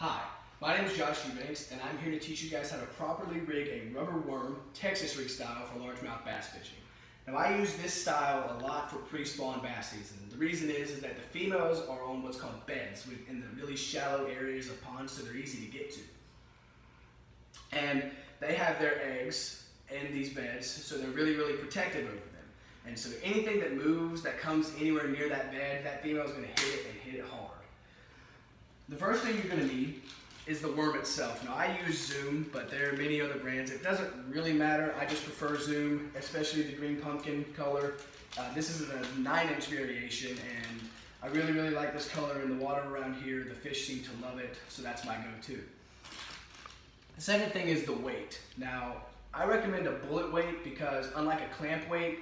Hi, my name is Josh Eubanks, and I'm here to teach you guys how to properly rig a rubber worm Texas rig style for largemouth bass fishing. Now, I use this style a lot for pre-spawn bass season. The reason is that the females are on what's called beds in the really shallow areas of ponds, so they're easy to get to. And they have their eggs in these beds, so they're really, really protective over them. And so anything that moves, that comes anywhere near that bed, that female is going to hit it and hit it hard. The first thing you're going to need is the worm itself. Now, I use Zoom, but there are many other brands. It doesn't really matter. I just prefer Zoom, especially the green pumpkin color. This is a 9-inch variation, and I really, really like this color in the water around here. The fish seem to love it, so that's my go-to. The second thing is the weight. Now, I recommend a bullet weight because unlike a clamp weight,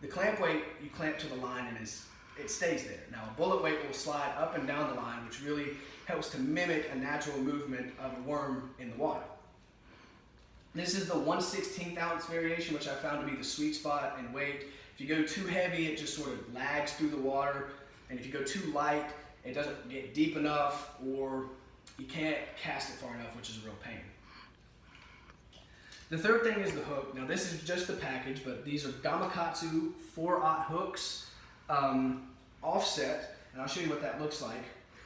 the clamp weight you clamp to the line and it stays there. Now, a bullet weight will slide up and down the line, which really helps to mimic a natural movement of a worm in the water. This is the 1/16 ounce variation, which I found to be the sweet spot in weight. If you go too heavy, it just sort of lags through the water. And if you go too light, it doesn't get deep enough, or you can't cast it far enough, which is a real pain. The third thing is the hook. Now, this is just the package, but these are Gamakatsu 4/0 hooks, offset, and I'll show you what that looks like.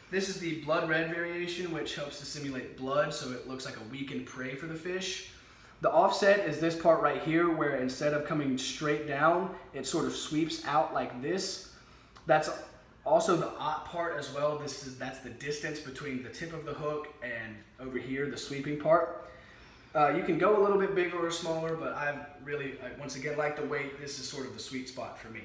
This is the blood red variation, which helps to simulate blood, so it looks like a weakened prey for the fish. The offset is this part right here, where instead of coming straight down, it sort of sweeps out like this. That's also the aught part as well. That's the distance between the tip of the hook and over here, the sweeping part. You can go a little bit bigger or smaller, but I once again, like the weight. This is sort of the sweet spot for me.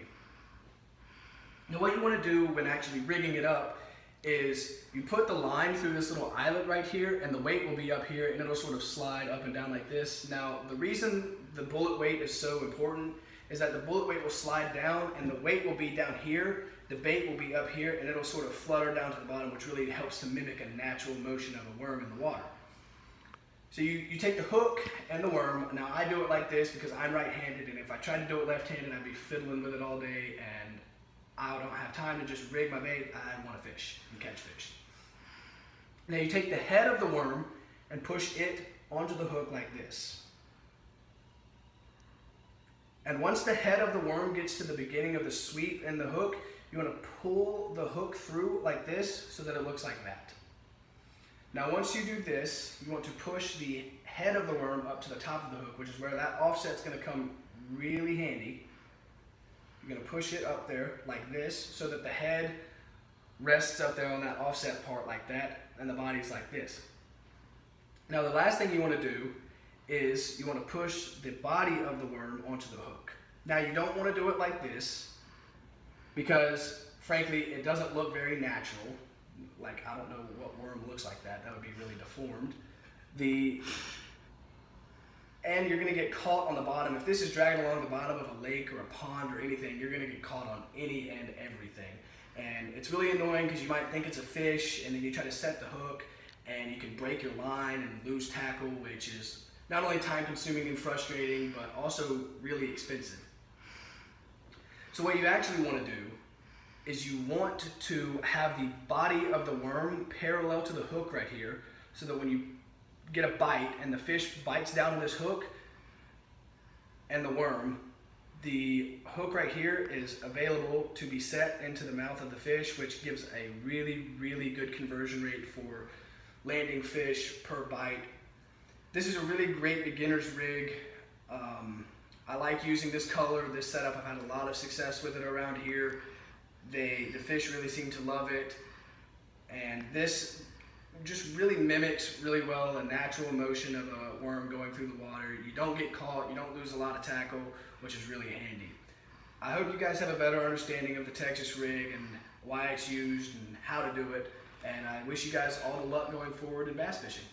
Now, what you want to do when actually rigging it up is you put the line through this little eyelet right here, and the weight will be up here, and it'll sort of slide up and down like this. Now, the reason the bullet weight is so important is that the bullet weight will slide down, and the weight will be down here, the bait will be up here, and it'll sort of flutter down to the bottom, which really helps to mimic a natural motion of a worm in the water. So you take the hook and the worm. Now, I do it like this because I'm right-handed, and if I tried to do it left-handed, I'd be fiddling with it all day, and I don't have time to just rig my bait. I want to fish and catch fish. Now, you take the head of the worm and push it onto the hook like this. And once the head of the worm gets to the beginning of the sweep in the hook, you want to pull the hook through like this so that it looks like that. Now, once you do this, you want to push the head of the worm up to the top of the hook, which is where that offset's going to come really handy. You're going to push it up there like this so that the head rests up there on that offset part like that, and the body's like this. Now, the last thing you want to do is you want to push the body of the worm onto the hook. Now, you don't want to do it like this because, frankly, it doesn't look very natural. Like, I don't know what worm looks like that. That would be really deformed. And you're going to get caught on the bottom. If this is dragging along the bottom of a lake or a pond or anything, you're going to get caught on any and everything. And it's really annoying because you might think it's a fish, and then you try to set the hook, and you can break your line and lose tackle, which is not only time-consuming and frustrating, but also really expensive. So what you actually want to do is you want to have the body of the worm parallel to the hook right here, so that when you get a bite and the fish bites down on this hook and the worm, the hook right here is available to be set into the mouth of the fish, which gives a really, really good conversion rate for landing fish per bite. This is a really great beginner's rig. I like using this color, this setup. I've had a lot of success with it around here. The fish really seem to love it, and this just really mimics really well the natural motion of a worm going through the water. You don't get caught, you don't lose a lot of tackle, which is really handy. I hope you guys have a better understanding of the Texas rig and why it's used and how to do it, and I wish you guys all the luck going forward in bass fishing.